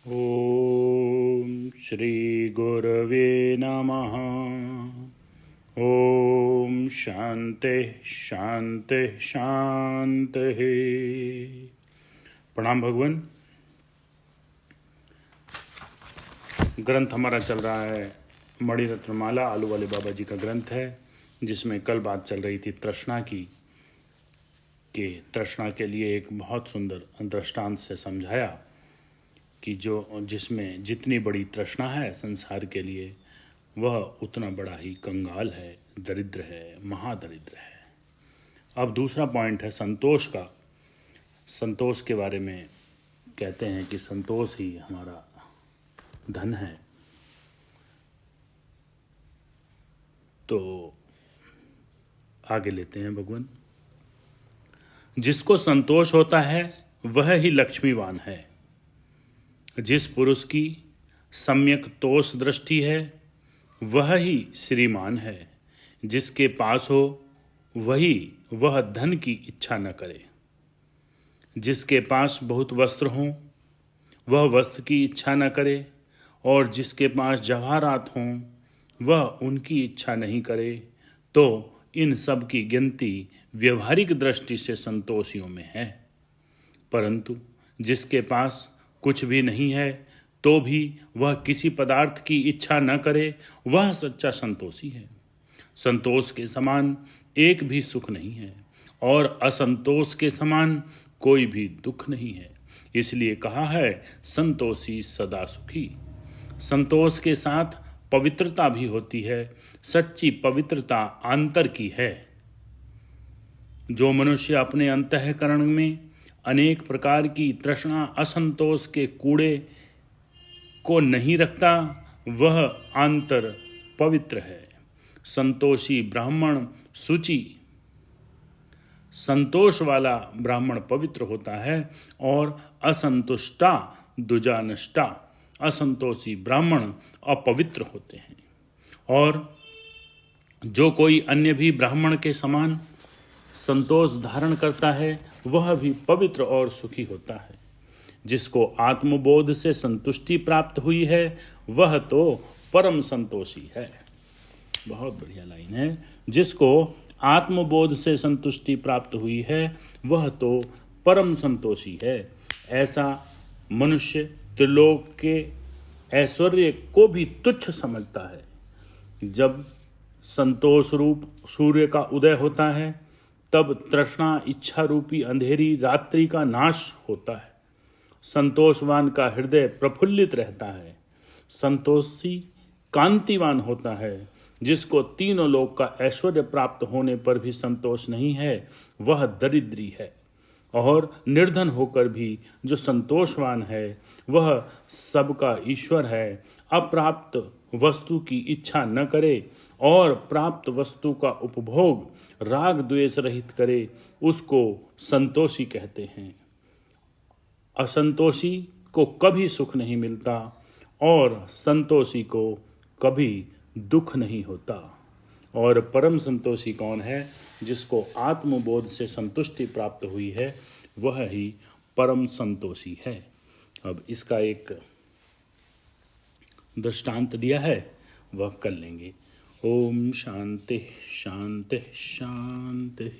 ओम श्री गुरवे नमः। ओम शांति शांति शांति। प्रणाम भगवान। ग्रंथ हमारा चल रहा है मणिरत्नमाला, आलू वाले बाबा जी का ग्रंथ है, जिसमें कल बात चल रही थी तृष्णा की, कि तृष्णा के लिए एक बहुत सुंदर दृष्टांत से समझाया कि जिसमें जितनी बड़ी तृष्णा है संसार के लिए, वह उतना बड़ा ही कंगाल है, दरिद्र है, महादरिद्र है। अब दूसरा पॉइंट है संतोष का। संतोष के बारे में कहते हैं कि संतोष ही हमारा धन है। तो आगे लेते हैं भगवान। जिसको संतोष होता है वह ही लक्ष्मीवान है। जिस पुरुष की सम्यक तोष दृष्टि है वह ही श्रीमान है। जिसके पास हो वह धन की इच्छा न करे। जिसके पास बहुत वस्त्र हों वह वस्त्र की इच्छा न करे, और जिसके पास जवाहरात हों वह उनकी इच्छा नहीं करे। तो इन सब की गिनती व्यवहारिक दृष्टि से संतोषियों में है। परंतु जिसके पास कुछ भी नहीं है तो भी वह किसी पदार्थ की इच्छा न करे, वह सच्चा संतोषी है। संतोष के समान एक भी सुख नहीं है, और असंतोष के समान कोई भी दुख नहीं है। इसलिए कहा है संतोषी सदा सुखी। संतोष के साथ पवित्रता भी होती है। सच्ची पवित्रता आंतर की है। जो मनुष्य अपने अंतःकरण में अनेक प्रकार की तृष्णा असंतोष के कूड़े को नहीं रखता, वह आंतर पवित्र है। संतोषी ब्राह्मण शुचि, संतोष वाला ब्राह्मण पवित्र होता है, और असंतुष्टा दुजानष्टा, असंतोषी ब्राह्मण अपवित्र होते हैं। और जो कोई अन्य भी ब्राह्मण के समान संतोष धारण करता है वह भी पवित्र और सुखी होता है। जिसको आत्मबोध से संतुष्टि प्राप्त हुई है वह तो परम संतोषी है। बहुत बढ़िया लाइन है। जिसको आत्मबोध से संतुष्टि प्राप्त हुई है वह तो परम संतोषी है। ऐसा मनुष्य त्रिलोक के ऐश्वर्य को भी तुच्छ समझता है। जब संतोष रूप सूर्य का उदय होता है तब तृष्णा इच्छा रूपी अंधेरी रात्रि का नाश होता है। संतोषवान का हृदय प्रफुल्लित रहता है। संतोषी कांतिवान होता है। जिसको तीनों लोक का ऐश्वर्य प्राप्त होने पर भी संतोष नहीं है वह दरिद्री है। और निर्धन होकर भी जो संतोषवान है वह सबका ईश्वर है। अप्राप्त वस्तु की इच्छा न करे और प्राप्त वस्तु का उपभोग राग द्वेष रहित करे, उसको संतोषी कहते हैं। असंतोषी को कभी सुख नहीं मिलता, और संतोषी को कभी दुख नहीं होता। और परम संतोषी कौन है? जिसको आत्मबोध से संतुष्टि प्राप्त हुई है वह ही परम संतोषी है। अब इसका एक दृष्टांत दिया है, वह कर लेंगे। ओम शांति शांति शांति।